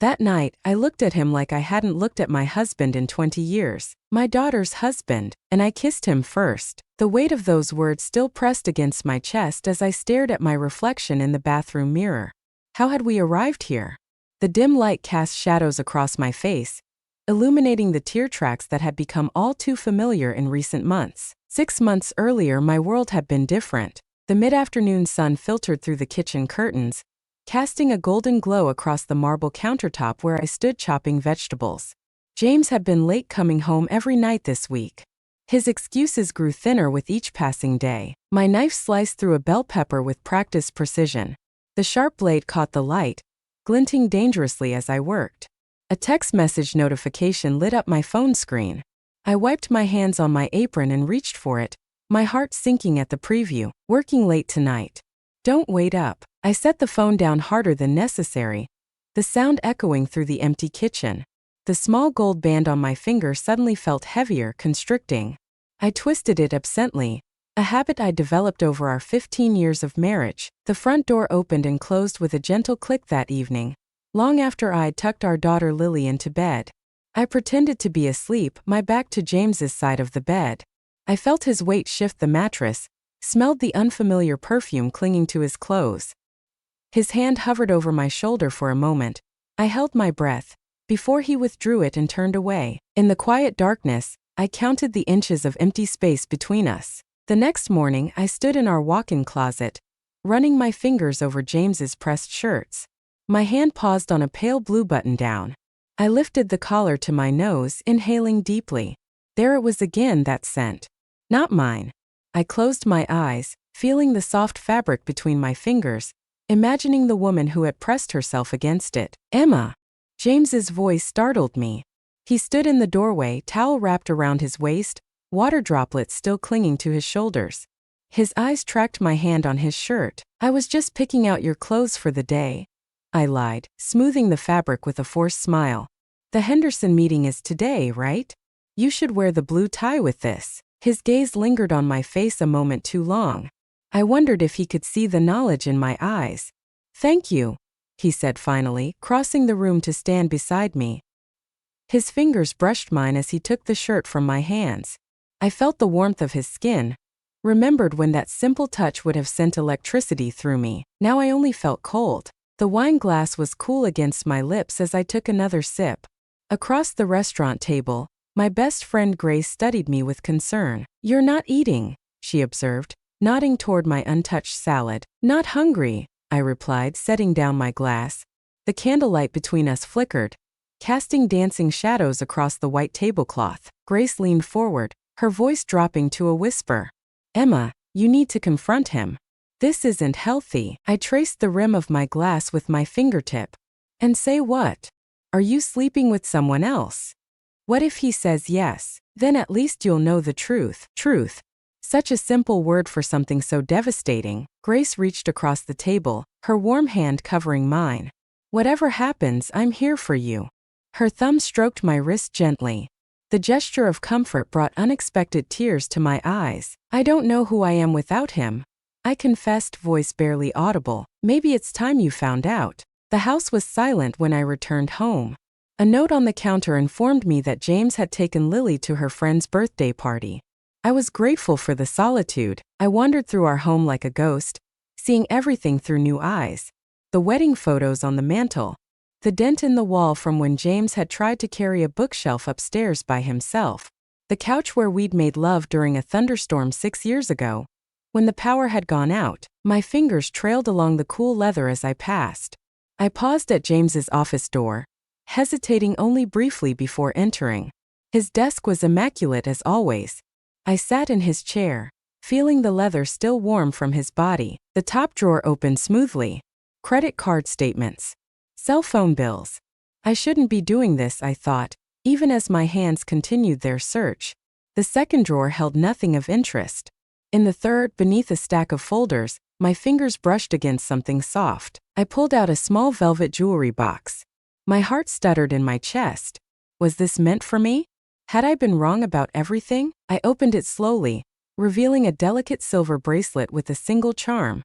That night, I looked at him like I hadn't looked at my husband in 20 years, my daughter's husband, and I kissed him first. The weight of those words still pressed against my chest as I stared at my reflection in the bathroom mirror. How had we arrived here? The dim light cast shadows across my face, illuminating the tear tracks that had become all too familiar in recent months. 6 months earlier, my world had been different. The mid-afternoon sun filtered through the kitchen curtains, casting a golden glow across the marble countertop where I stood chopping vegetables. James had been late coming home every night this week. His excuses grew thinner with each passing day. My knife sliced through a bell pepper with practiced precision. The sharp blade caught the light, glinting dangerously as I worked. A text message notification lit up my phone screen. I wiped my hands on my apron and reached for it, my heart sinking at the preview. Working late tonight. Don't wait up. I set the phone down harder than necessary, the sound echoing through the empty kitchen. The small gold band on my finger suddenly felt heavier, constricting. I twisted it absently, a habit I'd developed over our 15 years of marriage. The front door opened and closed with a gentle click that evening, long after I'd tucked our daughter Lily into bed. I pretended to be asleep, my back to James's side of the bed. I felt his weight shift the mattress, smelled the unfamiliar perfume clinging to his clothes. His hand hovered over my shoulder for a moment. I held my breath, before he withdrew it and turned away. In the quiet darkness, I counted the inches of empty space between us. The next morning, I stood in our walk-in closet, running my fingers over James's pressed shirts. My hand paused on a pale blue button-down. I lifted the collar to my nose, inhaling deeply. There it was again, that scent. Not mine. I closed my eyes, feeling the soft fabric between my fingers, imagining the woman who had pressed herself against it. Emma! James's voice startled me. He stood in the doorway, towel wrapped around his waist, water droplets still clinging to his shoulders. His eyes tracked my hand on his shirt. I was just picking out your clothes for the day, I lied, smoothing the fabric with a forced smile. The Henderson meeting is today, right? You should wear the blue tie with this. His gaze lingered on my face a moment too long. I wondered if he could see the knowledge in my eyes. Thank you, he said finally, crossing the room to stand beside me. His fingers brushed mine as he took the shirt from my hands. I felt the warmth of his skin, remembered when that simple touch would have sent electricity through me. Now I only felt cold. The wine glass was cool against my lips as I took another sip. Across the restaurant table, my best friend Grace studied me with concern. You're not eating, she observed, nodding toward my untouched salad. Not hungry, I replied, setting down my glass. The candlelight between us flickered, casting dancing shadows across the white tablecloth. Grace leaned forward, her voice dropping to a whisper. Emma, you need to confront him. This isn't healthy. I traced the rim of my glass with my fingertip. And say what? Are you sleeping with someone else? What if he says yes? Then at least you'll know the truth. Truth. Such a simple word for something so devastating. Grace reached across the table, her warm hand covering mine. Whatever happens, I'm here for you. Her thumb stroked my wrist gently. The gesture of comfort brought unexpected tears to my eyes. I don't know who I am without him, I confessed, voice barely audible. Maybe it's time you found out. The house was silent when I returned home. A note on the counter informed me that James had taken Lily to her friend's birthday party. I was grateful for the solitude. I wandered through our home like a ghost, seeing everything through new eyes. The wedding photos on the mantel, the dent in the wall from when James had tried to carry a bookshelf upstairs by himself, the couch where we'd made love during a thunderstorm 6 years ago. When the power had gone out, my fingers trailed along the cool leather as I passed. I paused at James's office door, hesitating only briefly before entering. His desk was immaculate as always. I sat in his chair, feeling the leather still warm from his body. The top drawer opened smoothly. Credit card statements. Cell phone bills. I shouldn't be doing this, I thought, even as my hands continued their search. The second drawer held nothing of interest. In the third, beneath a stack of folders, my fingers brushed against something soft. I pulled out a small velvet jewelry box. My heart stuttered in my chest. Was this meant for me? Had I been wrong about everything? I opened it slowly, revealing a delicate silver bracelet with a single charm.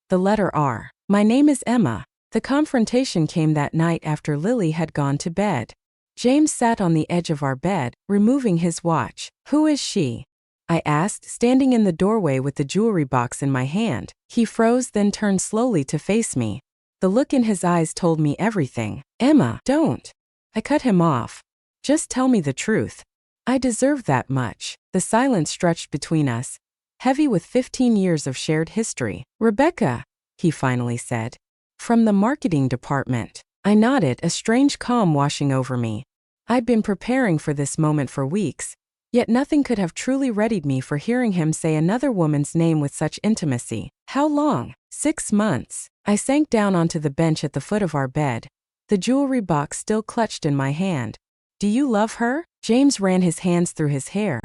The letter R. My name is Emma. The confrontation came that night after Lily had gone to bed. James sat on the edge of our bed, removing his watch. "Who is she?" I asked, standing in the doorway with the jewelry box in my hand. He froze, then turned slowly to face me. The look in his eyes told me everything. "Emma, don't." I cut him off. "Just tell me the truth. I deserve that much." The silence stretched between us, heavy with 15 years of shared history. "Rebecca," he finally said. "From the marketing department." I nodded, a strange calm washing over me. I'd been preparing for this moment for weeks, yet nothing could have truly readied me for hearing him say another woman's name with such intimacy. "How long?" 6 months. I sank down onto the bench at the foot of our bed, the jewelry box still clutched in my hand. "Do you love her?" James ran his hands through his hair,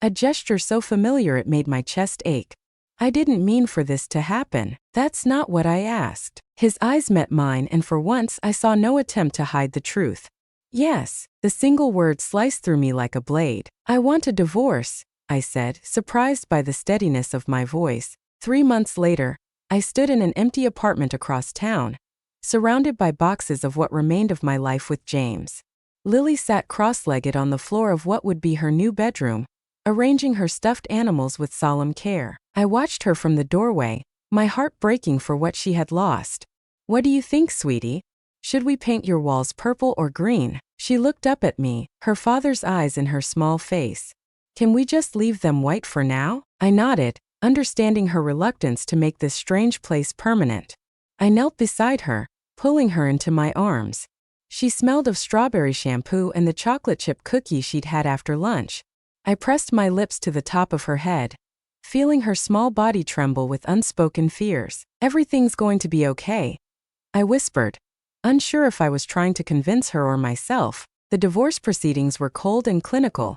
a gesture so familiar it made my chest ache. "I didn't mean for this to happen." "That's not what I asked." His eyes met mine, and for once I saw no attempt to hide the truth. "Yes." The single word sliced through me like a blade. "I want a divorce," I said, surprised by the steadiness of my voice. 3 months later, I stood in an empty apartment across town, surrounded by boxes of what remained of my life with James. Lily sat cross-legged on the floor of what would be her new bedroom, arranging her stuffed animals with solemn care. I watched her from the doorway, my heart breaking for what she had lost. "What do you think, sweetie? Should we paint your walls purple or green?" She looked up at me, her father's eyes in her small face. "Can we just leave them white for now?" I nodded, understanding her reluctance to make this strange place permanent. I knelt beside her, pulling her into my arms. She smelled of strawberry shampoo and the chocolate chip cookie she'd had after lunch. I pressed my lips to the top of her head, feeling her small body tremble with unspoken fears. "Everything's going to be okay," I whispered, unsure if I was trying to convince her or myself. The divorce proceedings were cold and clinical,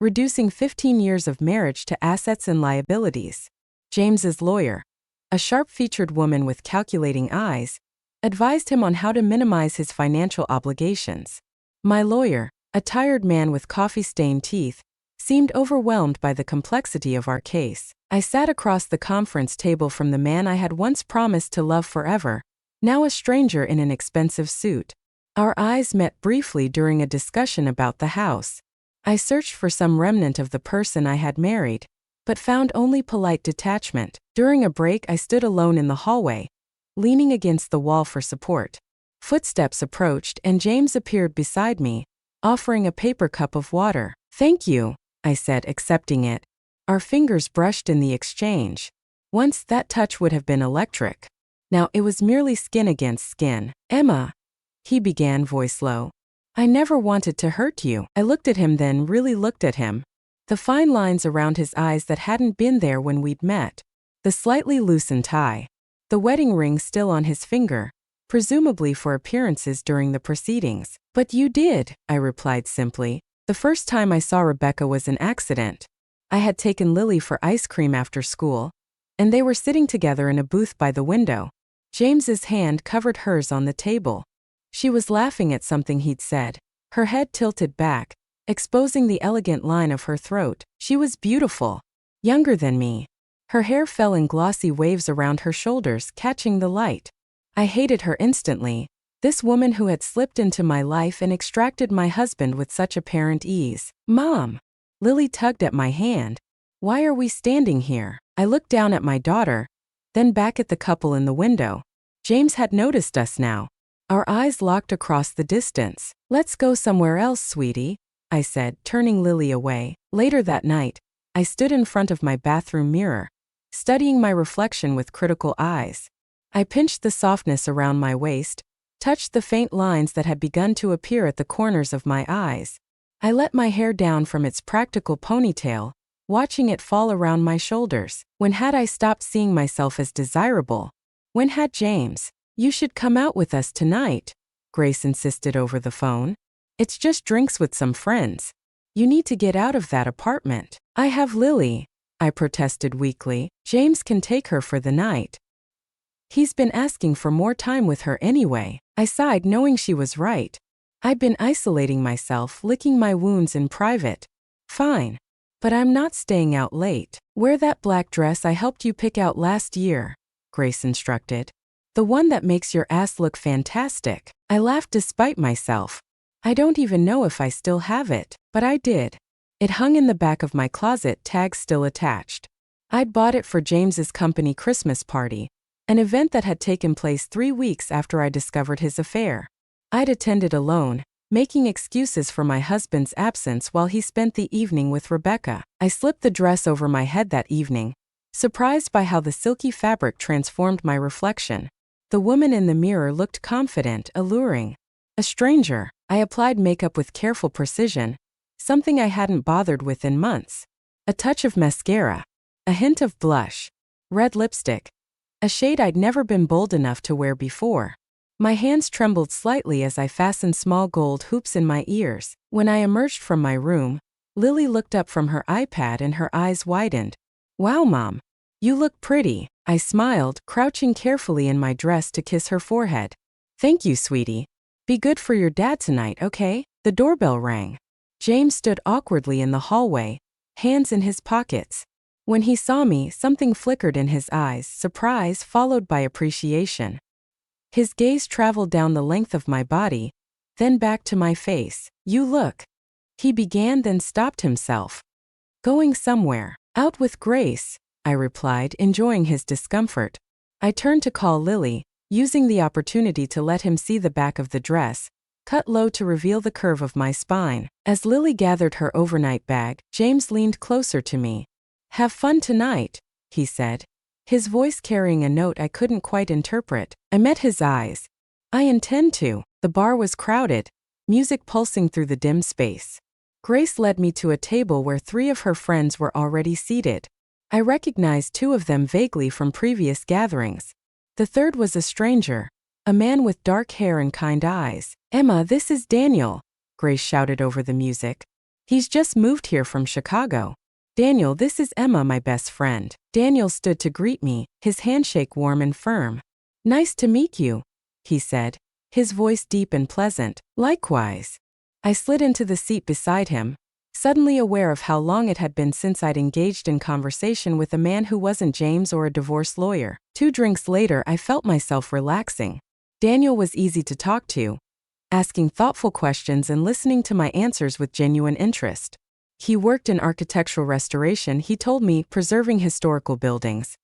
reducing 15 years of marriage to assets and liabilities. James's lawyer, a sharp-featured woman with calculating eyes, advised him on how to minimize his financial obligations. My lawyer, a tired man with coffee-stained teeth, seemed overwhelmed by the complexity of our case. I sat across the conference table from the man I had once promised to love forever, now a stranger in an expensive suit. Our eyes met briefly during a discussion about the house. I searched for some remnant of the person I had married, but found only polite detachment. During a break, I stood alone in the hallway, leaning against the wall for support. Footsteps approached, and James appeared beside me, offering a paper cup of water. "Thank you," I said, accepting it. Our fingers brushed in the exchange. Once that touch would have been electric. Now it was merely skin against skin. "Emma," he began, voice low. "I never wanted to hurt you." I looked at him, then really looked at him. The fine lines around his eyes that hadn't been there when we'd met. The slightly loosened tie. The wedding ring still on his finger, presumably for appearances during the proceedings. "But you did," I replied simply. "The first time I saw Rebecca was an accident. I had taken Lily for ice cream after school, and they were sitting together in a booth by the window. James's hand covered hers on the table. She was laughing at something he'd said, her head tilted back, exposing the elegant line of her throat. She was beautiful, younger than me. Her hair fell in glossy waves around her shoulders, catching the light. I hated her instantly, this woman who had slipped into my life and extracted my husband with such apparent ease. "Mom!" Lily tugged at my hand. "Why are we standing here?" I looked down at my daughter, then back at the couple in the window. James had noticed us now. Our eyes locked across the distance. "Let's go somewhere else, sweetie," I said, turning Lily away. Later that night, I stood in front of my bathroom mirror, studying my reflection with critical eyes. I pinched the softness around my waist, touched the faint lines that had begun to appear at the corners of my eyes. I let my hair down from its practical ponytail, watching it fall around my shoulders. When had I stopped seeing myself as desirable? When had James? "You should come out with us tonight," Grace insisted over the phone. "It's just drinks with some friends. You need to get out of that apartment." "I have Lily," I protested weakly. "James can take her for the night. He's been asking for more time with her anyway." I sighed, knowing she was right. I'd been isolating myself, licking my wounds in private. "Fine. But I'm not staying out late." "Wear that black dress I helped you pick out last year," Grace instructed. The one that makes your ass look fantastic. I laughed despite myself. I don't even know if I still have it, but I did. It hung in the back of my closet, tag still attached. I'd bought it for James's company Christmas party, an event that had taken place 3 weeks after I discovered his affair. I'd attended alone, making excuses for my husband's absence while he spent the evening with Rebecca. I slipped the dress over my head that evening, surprised by how the silky fabric transformed my reflection. The woman in the mirror looked confident, alluring. A stranger. I applied makeup with careful precision, something I hadn't bothered with in months. A touch of mascara, a hint of blush, red lipstick, a shade I'd never been bold enough to wear before. My hands trembled slightly as I fastened small gold hoops in my ears. When I emerged from my room, Lily looked up from her iPad and her eyes widened. "Wow, Mom. You look pretty." I smiled, crouching carefully in my dress to kiss her forehead. "Thank you, sweetie. Be good for your dad tonight, okay?" The doorbell rang. James stood awkwardly in the hallway, hands in his pockets. When he saw me, something flickered in his eyes, surprise followed by appreciation. His gaze traveled down the length of my body, then back to my face. "You look," he began, then stopped himself. "Going somewhere." "Out with Grace," I replied, enjoying his discomfort. I turned to call Lily, using the opportunity to let him see the back of the dress, cut low to reveal the curve of my spine. As Lily gathered her overnight bag, James leaned closer to me. "Have fun tonight," he said, his voice carrying a note I couldn't quite interpret. I met his eyes. "I intend to." The bar was crowded, music pulsing through the dim space. Grace led me to a table where 3 of her friends were already seated. I recognized 2 of them vaguely from previous gatherings. The third was a stranger, a man with dark hair and kind eyes. "Emma, this is Daniel," Grace shouted over the music. "He's just moved here from Chicago." "Daniel, this is Emma, my best friend." Daniel stood to greet me, his handshake warm and firm. "Nice to meet you," he said, his voice deep and pleasant. "Likewise." I slid into the seat beside him, suddenly aware of how long it had been since I'd engaged in conversation with a man who wasn't James or a divorce lawyer. 2 drinks later, I felt myself relaxing. Daniel was easy to talk to, asking thoughtful questions and listening to my answers with genuine interest. He worked in architectural restoration, he told me, preserving historical buildings.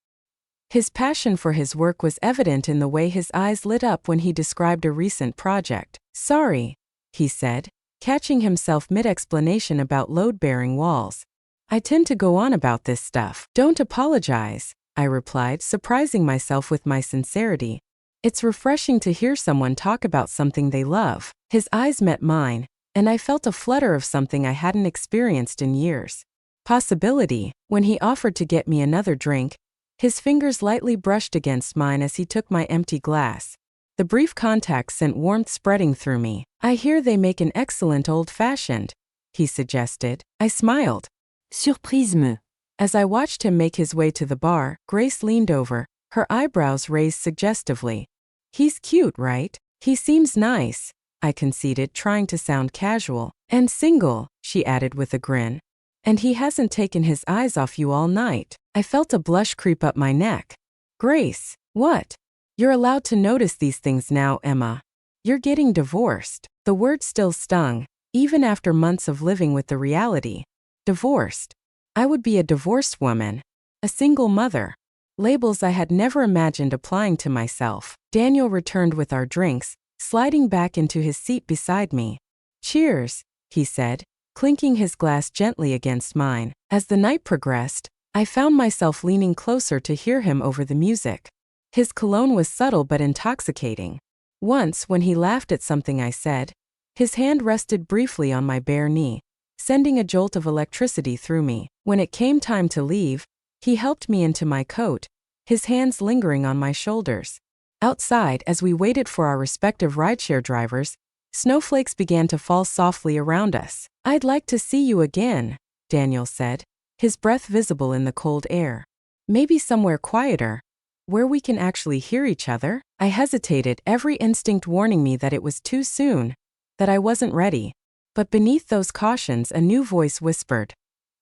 His passion for his work was evident in the way his eyes lit up when he described a recent project. "Sorry," he said, catching himself mid-explanation about load-bearing walls. "I tend to go on about this stuff." "Don't apologize," I replied, surprising myself with my sincerity. It's refreshing to hear someone talk about something they love. His eyes met mine, and I felt a flutter of something I hadn't experienced in years. Possibility. When he offered to get me another drink, his fingers lightly brushed against mine as he took my empty glass. The brief contact sent warmth spreading through me. "I hear they make an excellent old-fashioned," he suggested. I smiled. "Surprise me." As I watched him make his way to the bar, Grace leaned over, her eyebrows raised suggestively. "He's cute, right?" "He seems nice," I conceded, trying to sound casual. "And single," she added with a grin. "And he hasn't taken his eyes off you all night." I felt a blush creep up my neck. "Grace, what?" "You're allowed to notice these things now, Emma. You're getting divorced." The word still stung, even after months of living with the reality. Divorced. I would be a divorced woman. A single mother. Labels I had never imagined applying to myself. Daniel returned with our drinks, sliding back into his seat beside me. "Cheers," he said, clinking his glass gently against mine. As the night progressed, I found myself leaning closer to hear him over the music. His cologne was subtle but intoxicating. Once, when he laughed at something I said, his hand rested briefly on my bare knee, sending a jolt of electricity through me. When it came time to leave, he helped me into my coat, his hands lingering on my shoulders. Outside, as we waited for our respective rideshare drivers, snowflakes began to fall softly around us. "I'd like to see you again," Daniel said, his breath visible in the cold air. "Maybe somewhere quieter, where we can actually hear each other." I hesitated, every instinct warning me that it was too soon, that I wasn't ready. But beneath those cautions, a new voice whispered,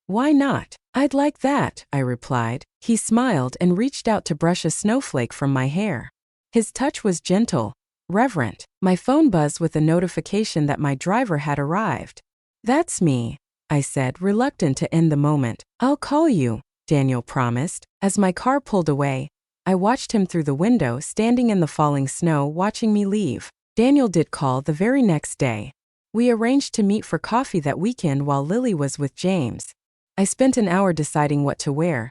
"Why not?" "I'd like that," I replied. He smiled and reached out to brush a snowflake from my hair. His touch was gentle, reverent. My phone buzzed with a notification that my driver had arrived. "That's me," I said, reluctant to end the moment. "I'll call you," Daniel promised. As my car pulled away, I watched him through the window, standing in the falling snow, watching me leave. Daniel did call the very next day. We arranged to meet for coffee that weekend while Lily was with James. I spent an hour deciding what to wear,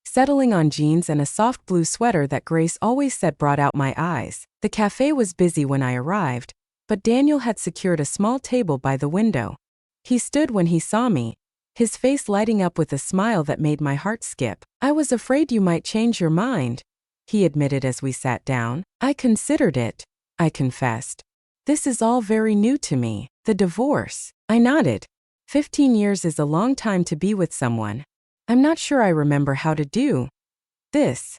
settling on jeans and a soft blue sweater that Grace always said brought out my eyes. The cafe was busy when I arrived, but Daniel had secured a small table by the window. He stood when he saw me, his face lighting up with a smile that made my heart skip. "I was afraid you might change your mind," he admitted as we sat down. "I considered it," I confessed. "This is all very new to me." "The divorce?" I nodded. 15 years is a long time to be with someone. "I'm not sure I remember how to do this."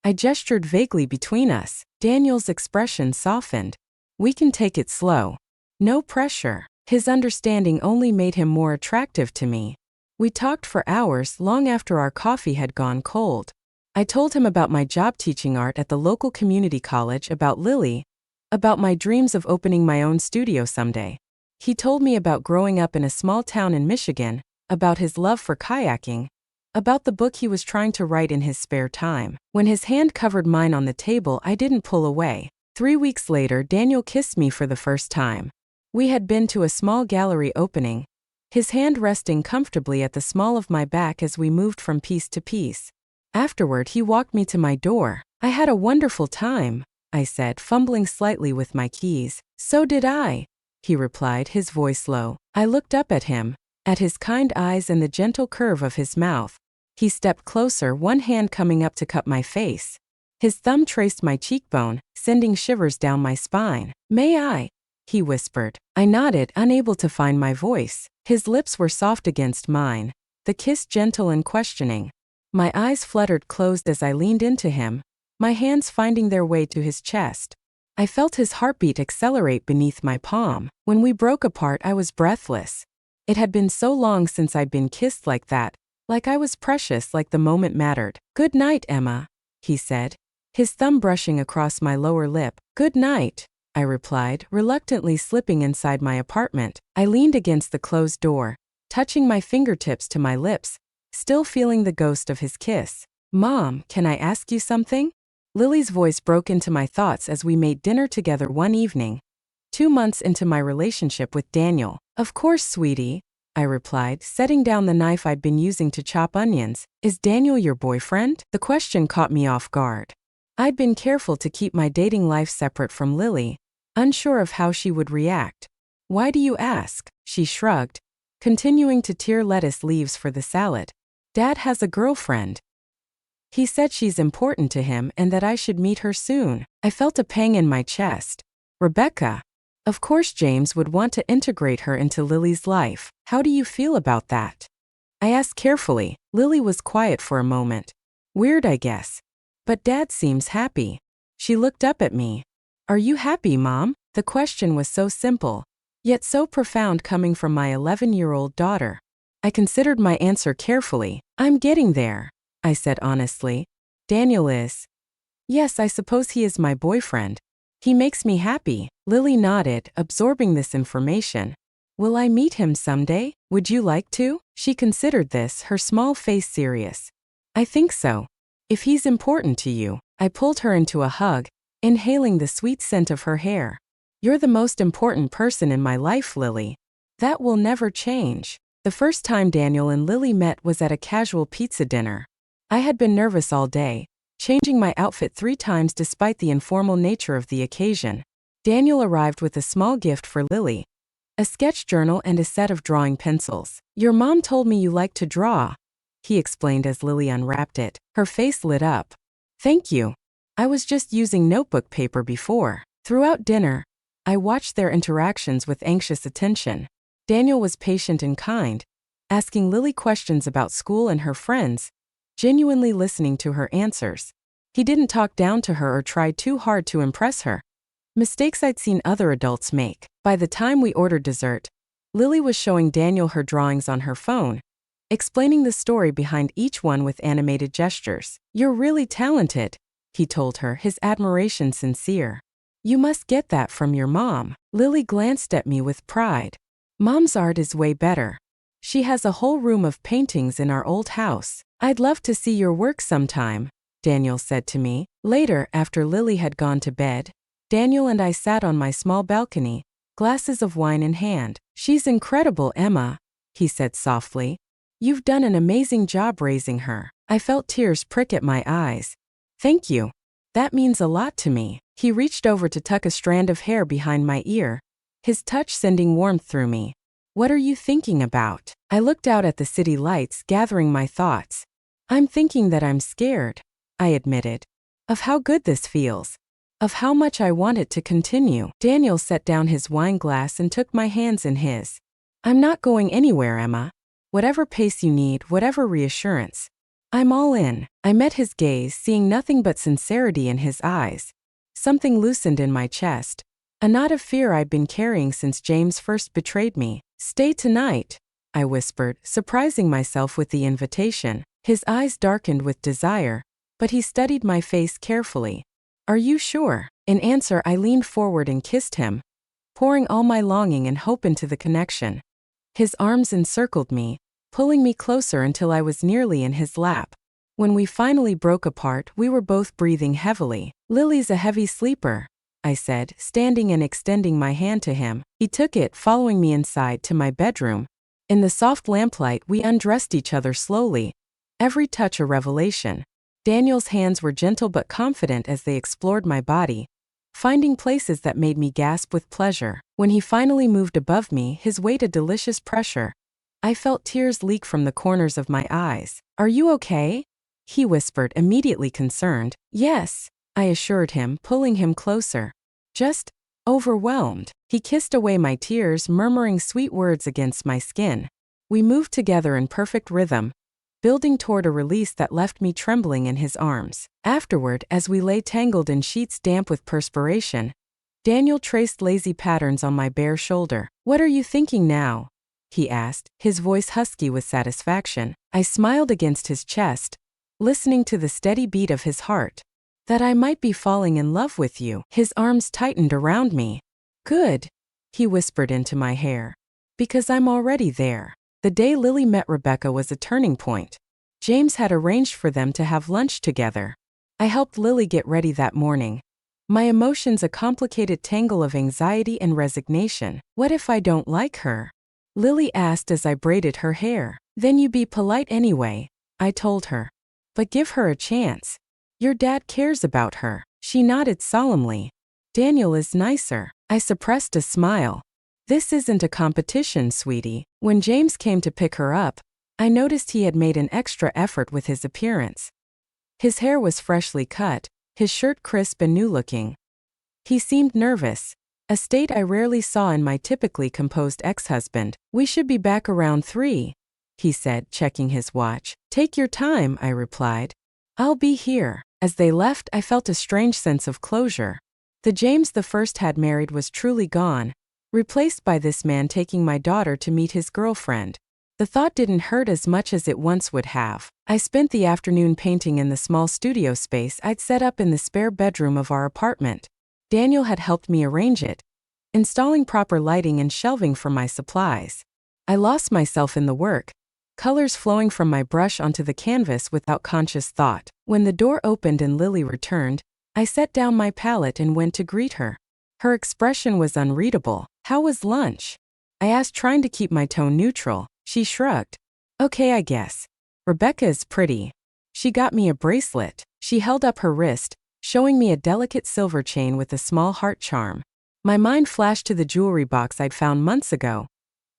I gestured vaguely between us. Daniel's expression softened. "We can take it slow. No pressure." His understanding only made him more attractive to me. We talked for hours, long after our coffee had gone cold. I told him about my job teaching art at the local community college, about Lily, about my dreams of opening my own studio someday. He told me about growing up in a small town in Michigan, about his love for kayaking, about the book he was trying to write in his spare time. When his hand covered mine on the table, I didn't pull away. 3 weeks later, Daniel kissed me for the first time. We had been to a small gallery opening, his hand resting comfortably at the small of my back as we moved from piece to piece. Afterward, he walked me to my door. "I had a wonderful time," I said, fumbling slightly with my keys. "So did I," he replied, his voice low. I looked up at him, at his kind eyes and the gentle curve of his mouth. He stepped closer, one hand coming up to cup my face. His thumb traced my cheekbone, sending shivers down my spine. "May I?" he whispered. I nodded, unable to find my voice. His lips were soft against mine, the kiss gentle and questioning. My eyes fluttered closed as I leaned into him, my hands finding their way to his chest. I felt his heartbeat accelerate beneath my palm. When we broke apart, I was breathless. It had been so long since I'd been kissed like that, like I was precious, like the moment mattered. "Good night, Emma," he said, his thumb brushing across my lower lip. "Good night," I replied, reluctantly slipping inside my apartment. I leaned against the closed door, touching my fingertips to my lips, still feeling the ghost of his kiss. "Mom, can I ask you something?" Lily's voice broke into my thoughts as we made dinner together one evening, 2 months into my relationship with Daniel. "Of course, sweetie," I replied, setting down the knife I'd been using to chop onions. "Is Daniel your boyfriend?" The question caught me off guard. I'd been careful to keep my dating life separate from Lily, unsure of how she would react. "Why do you ask?" She shrugged, continuing to tear lettuce leaves for the salad. "Dad has a girlfriend. He said she's important to him and that I should meet her soon." I felt a pang in my chest. "Rebecca. Of course James would want to integrate her into Lily's life. How do you feel about that?" I asked carefully. Lily was quiet for a moment. "Weird, I guess. But Dad seems happy." She looked up at me. "Are you happy, Mom?" The question was so simple, yet so profound coming from my 11-year-old daughter. I considered my answer carefully. "I'm getting there," I said honestly. "Daniel is. Yes, I suppose he is my boyfriend. He makes me happy." Lily nodded, absorbing this information. "Will I meet him someday? Would you like to?" She considered this, her small face serious. "I think so. If he's important to you." I pulled her into a hug, inhaling the sweet scent of her hair. "You're the most important person in my life, Lily. That will never change." The first time Daniel and Lily met was at a casual pizza dinner. I had been nervous all day, changing my outfit 3 times despite the informal nature of the occasion. Daniel arrived with a small gift for Lily, a sketch journal and a set of drawing pencils. "Your mom told me you like to draw," he explained as Lily unwrapped it. Her face lit up. "Thank you. I was just using notebook paper before." Throughout dinner, I watched their interactions with anxious attention. Daniel was patient and kind, asking Lily questions about school and her friends, genuinely listening to her answers. He didn't talk down to her or try too hard to impress her, mistakes I'd seen other adults make. By the time we ordered dessert, Lily was showing Daniel her drawings on her phone, explaining the story behind each one with animated gestures. "You're really talented," he told her, his admiration sincere. You must get that from your mom. Lily glanced at me with pride. Mom's art is way better. She has a whole room of paintings in our old house. I'd love to see your work sometime, Daniel said to me. Later, after Lily had gone to bed, Daniel and I sat on my small balcony, glasses of wine in hand. She's incredible, Emma, he said softly. You've done an amazing job raising her. I felt tears prick at my eyes. Thank you. That means a lot to me. He reached over to tuck a strand of hair behind my ear, his touch sending warmth through me. What are you thinking about? I looked out at the city lights, gathering my thoughts. I'm thinking that I'm scared, I admitted. Of how good this feels. Of how much I want it to continue. Daniel set down his wine glass and took my hands in his. I'm not going anywhere, Emma. Whatever pace you need, whatever reassurance. I'm all in. I met his gaze, seeing nothing but sincerity in his eyes. Something loosened in my chest. A knot of fear I'd been carrying since James first betrayed me. Stay tonight, I whispered, surprising myself with the invitation. His eyes darkened with desire, but he studied my face carefully. Are you sure? In answer, I leaned forward and kissed him, pouring all my longing and hope into the connection. His arms encircled me, pulling me closer until I was nearly in his lap. When we finally broke apart, we were both breathing heavily. Lily's a heavy sleeper, I said, standing and extending my hand to him. He took it, following me inside to my bedroom. In the soft lamplight, we undressed each other slowly, every touch a revelation. Daniel's hands were gentle but confident as they explored my body, finding places that made me gasp with pleasure. When he finally moved above me, his weight a delicious pressure, I felt tears leak from the corners of my eyes. Are you okay? He whispered, immediately concerned. Yes, I assured him, pulling him closer. Just overwhelmed. He kissed away my tears, murmuring sweet words against my skin. We moved together in perfect rhythm, building toward a release that left me trembling in his arms. Afterward, as we lay tangled in sheets damp with perspiration, Daniel traced lazy patterns on my bare shoulder. What are you thinking now? He asked, his voice husky with satisfaction. I smiled against his chest, listening to the steady beat of his heart. That I might be falling in love with you. His arms tightened around me. Good, he whispered into my hair. Because I'm already there. The day Lily met Rebecca was a turning point. James had arranged for them to have lunch together. I helped Lily get ready that morning. My emotions a complicated tangle of anxiety and resignation. What if I don't like her? Lily asked as I braided her hair. Then you be polite anyway, I told her. But give her a chance. Your dad cares about her. She nodded solemnly. Daniel is nicer. I suppressed a smile. This isn't a competition, sweetie. When James came to pick her up, I noticed he had made an extra effort with his appearance. His hair was freshly cut, his shirt crisp and new-looking. He seemed nervous, a state I rarely saw in my typically composed ex-husband. We should be back around 3, he said, checking his watch. Take your time, I replied. I'll be here. As they left, I felt a strange sense of closure. The James the first had married was truly gone, replaced by this man taking my daughter to meet his girlfriend. The thought didn't hurt as much as it once would have. I spent the afternoon painting in the small studio space I'd set up in the spare bedroom of our apartment. Daniel had helped me arrange it, installing proper lighting and shelving for my supplies. I lost myself in the work, colors flowing from my brush onto the canvas without conscious thought. When the door opened and Lily returned, I set down my palette and went to greet her. Her expression was unreadable. How was lunch? I asked, trying to keep my tone neutral. She shrugged. Okay, I guess. Rebecca is pretty. She got me a bracelet. She held up her wrist, showing me a delicate silver chain with a small heart charm. My mind flashed to the jewelry box I'd found months ago.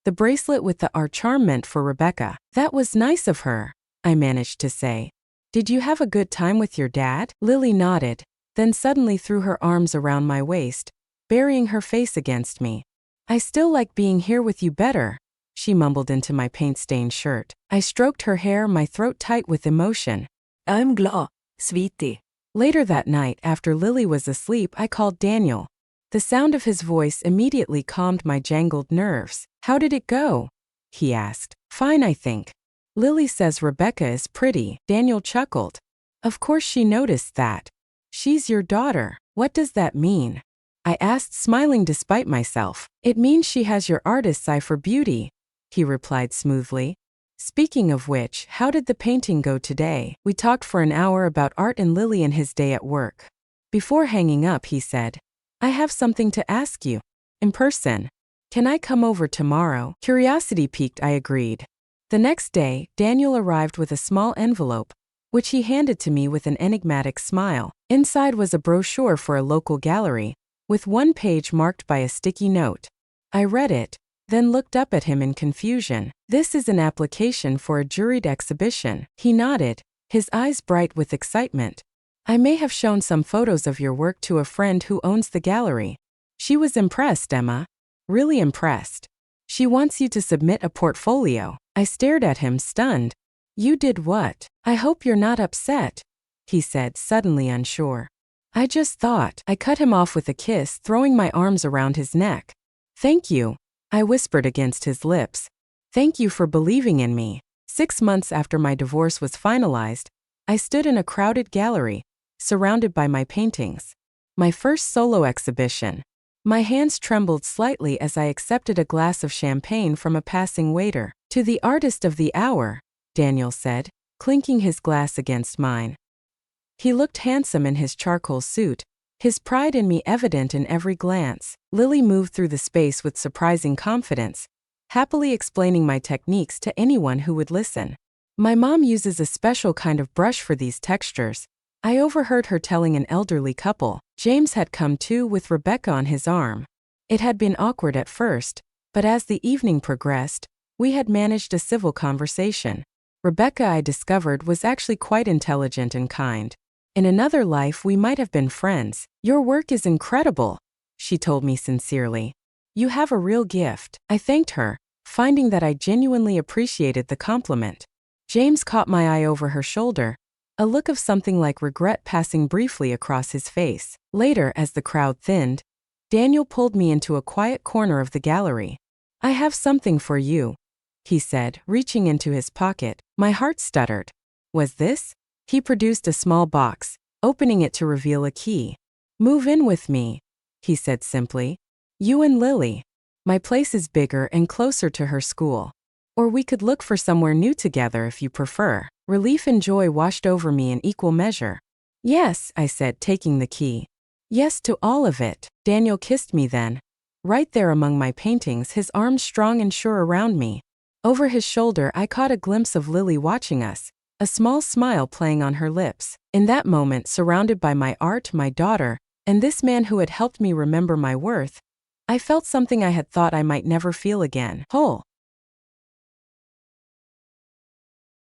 The bracelet with the R charm meant for Rebecca. That was nice of her, I managed to say. Did you have a good time with your dad? Lily nodded, then suddenly threw her arms around my waist, burying her face against me. I still like being here with you better, she mumbled into my paint-stained shirt. I stroked her hair, my throat tight with emotion. I'm glad, sweetie. Later that night, after Lily was asleep, I called Daniel. The sound of his voice immediately calmed my jangled nerves. How did it go? He asked. Fine, I think. Lily says Rebecca is pretty. Daniel chuckled. Of course she noticed that. She's your daughter. What does that mean? I asked, smiling despite myself. It means she has your artist's eye for beauty, he replied smoothly. Speaking of which, how did the painting go today? We talked for an hour about art and Lily and his day at work. Before hanging up, he said, I have something to ask you. In person. Can I come over tomorrow? Curiosity piqued, I agreed. The next day, Daniel arrived with a small envelope, which he handed to me with an enigmatic smile. Inside was a brochure for a local gallery, with one page marked by a sticky note. I read it, then looked up at him in confusion. This is an application for a juried exhibition. He nodded, his eyes bright with excitement. I may have shown some photos of your work to a friend who owns the gallery. She was impressed, Emma. Really impressed. She wants you to submit a portfolio. I stared at him, stunned. You did what? I hope you're not upset, he said, suddenly unsure. I just thought. I cut him off with a kiss, throwing my arms around his neck. Thank you, I whispered against his lips. Thank you for believing in me. 6 months after my divorce was finalized, I stood in a crowded gallery, surrounded by my paintings. My first solo exhibition. My hands trembled slightly as I accepted a glass of champagne from a passing waiter. To the artist of the hour, Daniel said, clinking his glass against mine. He looked handsome in his charcoal suit, his pride in me evident in every glance. Lily moved through the space with surprising confidence, happily explaining my techniques to anyone who would listen. My mom uses a special kind of brush for these textures. I overheard her telling an elderly couple. James had come too, with Rebecca on his arm. It had been awkward at first, but as the evening progressed, we had managed a civil conversation. Rebecca, I discovered, was actually quite intelligent and kind. In another life we might have been friends. Your work is incredible, she told me sincerely. You have a real gift. I thanked her, finding that I genuinely appreciated the compliment. James caught my eye over her shoulder, a look of something like regret passing briefly across his face. Later, as the crowd thinned, Daniel pulled me into a quiet corner of the gallery. I have something for you, he said, reaching into his pocket. My heart stuttered. Was this? He produced a small box, opening it to reveal a key. Move in with me, he said simply. You and Lily. My place is bigger and closer to her school. Or we could look for somewhere new together if you prefer. Relief and joy washed over me in equal measure. Yes, I said, taking the key. Yes to all of it. Daniel kissed me then. Right there among my paintings, his arms strong and sure around me. Over his shoulder I caught a glimpse of Lily watching us, a small smile playing on her lips. In that moment, surrounded by my art, my daughter, and this man who had helped me remember my worth, I felt something I had thought I might never feel again. Whole.